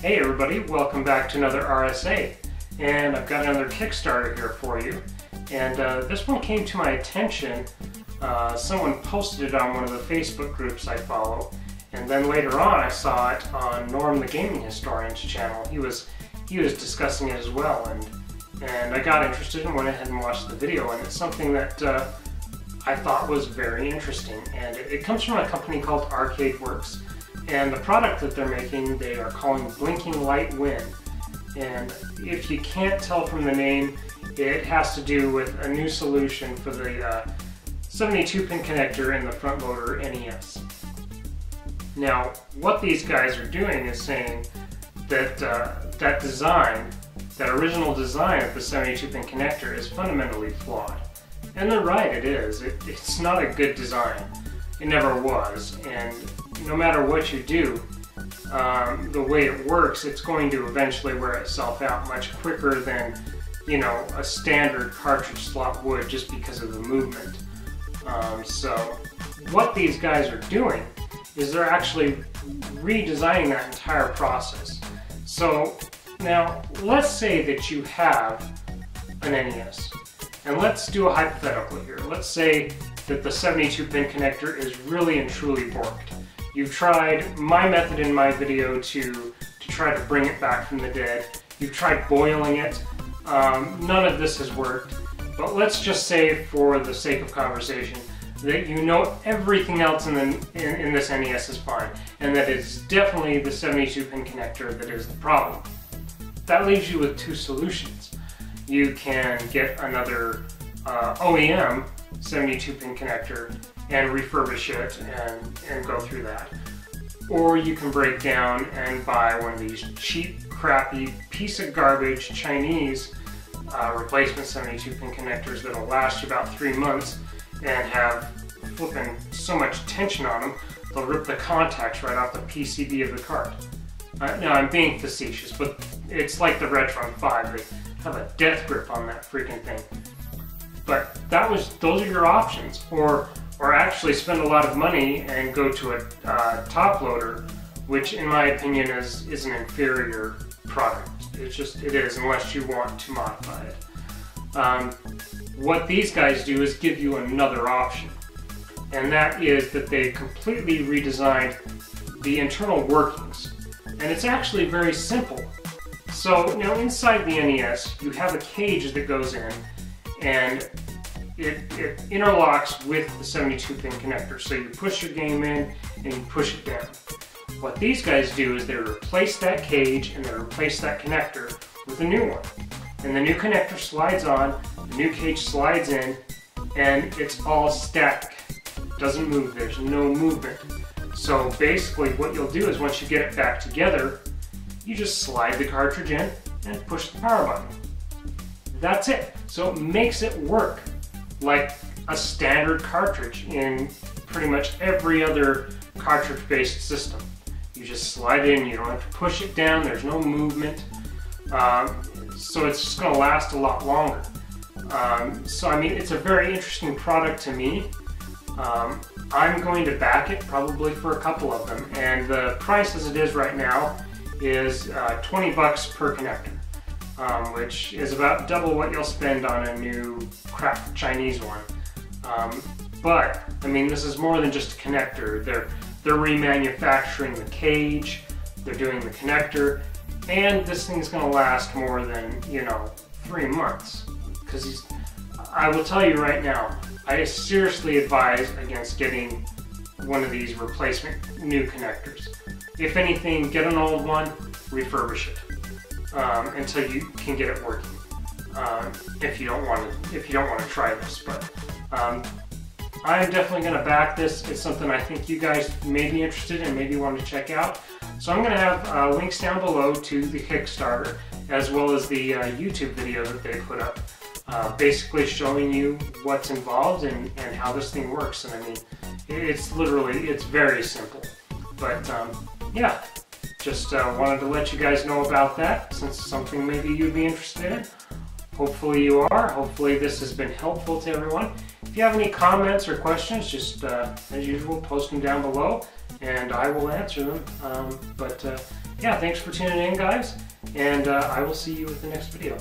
Hey everybody, welcome back to another RSA, and I've got another Kickstarter here for you. And this one came to my attention. Someone posted it on one of the Facebook groups I follow, and then later on I saw it on Norm the Gaming Historian's channel. He was discussing it as well, and I got interested and went ahead and watched the video, and it's something that I thought was very interesting. And it comes from a company called Arcade Works. And the product that they're making, they are calling Blinking Light Wind. And if you can't tell from the name, it has to do with a new solution for the 72-pin connector in the front loader NES. Now, what these guys are doing is saying that that original design of the 72-pin connector is fundamentally flawed. And they're right, it is. It's not a good design. It never was. And no matter what you do, the way it works, it's going to eventually wear itself out much quicker than, you know, a standard cartridge slot would, just because of the movement. So what these guys are doing is they're actually redesigning that entire process. So now let's say that you have an NES, and let's do a hypothetical here. Let's say that the 72-pin connector is really and truly borked. You've tried my method in my video to try to bring it back from the dead. You've tried boiling it. None of this has worked. But let's just say, for the sake of conversation, that you know everything else in this NES is fine, and that it's definitely the 72-pin connector that is the problem. That leaves you with two solutions. You can get another OEM 72-pin connector and refurbish it and go through that. Or you can break down and buy one of these cheap, crappy, piece of garbage Chinese replacement 72-pin connectors that'll last you about 3 months and have flipping so much tension on them, they'll rip the contacts right off the PCB of the cart. Now, I'm being facetious, but it's like the Retron 5. They have a death grip on that freaking thing. But those are your options. Or actually spend a lot of money and go to a top loader, which in my opinion is an inferior product. It is, unless you want to modify it. What these guys do is give you another option, and that is that they completely redesigned the internal workings. And it's actually very simple. So now inside the NES, you have a cage that goes in, and it interlocks with the 72-pin connector. So you push your game in and you push it down. What these guys do is they replace that cage and they replace that connector with a new one. And the new connector slides on, the new cage slides in, and it's all static. It doesn't move, there's no movement. So basically what you'll do is, once you get it back together, you just slide the cartridge in and push the power button. That's it. So it makes it work like a standard cartridge in pretty much every other cartridge-based system. You just slide it in, you don't have to push it down, there's no movement, so it's just going to last a lot longer. So I mean, it's a very interesting product to me. I'm going to back it probably for a couple of them, and the price as it is right now is 20 bucks per connector. Which is about double what you'll spend on a new crap Chinese one. But I mean, this is more than just a connector. They're remanufacturing the cage, they're doing the connector, and this thing's going to last more than, you know, 3 months. Because I will tell you right now, I seriously advise against getting one of these replacement new connectors. If anything, get an old one, refurbish it. Until you can get it working. If you don't want to try this, but I'm definitely going to back this. It's something I think you guys may be interested in, maybe want to check out. So I'm going to have links down below to the Kickstarter, as well as the YouTube video that they put up, basically showing you what's involved and how this thing works. And I mean, it's very simple. But yeah. Just wanted to let you guys know about that, since it's something maybe you'd be interested in. Hopefully you are. Hopefully this has been helpful to everyone. If you have any comments or questions, just as usual, post them down below, and I will answer them. Yeah, thanks for tuning in, guys, and I will see you with the next video.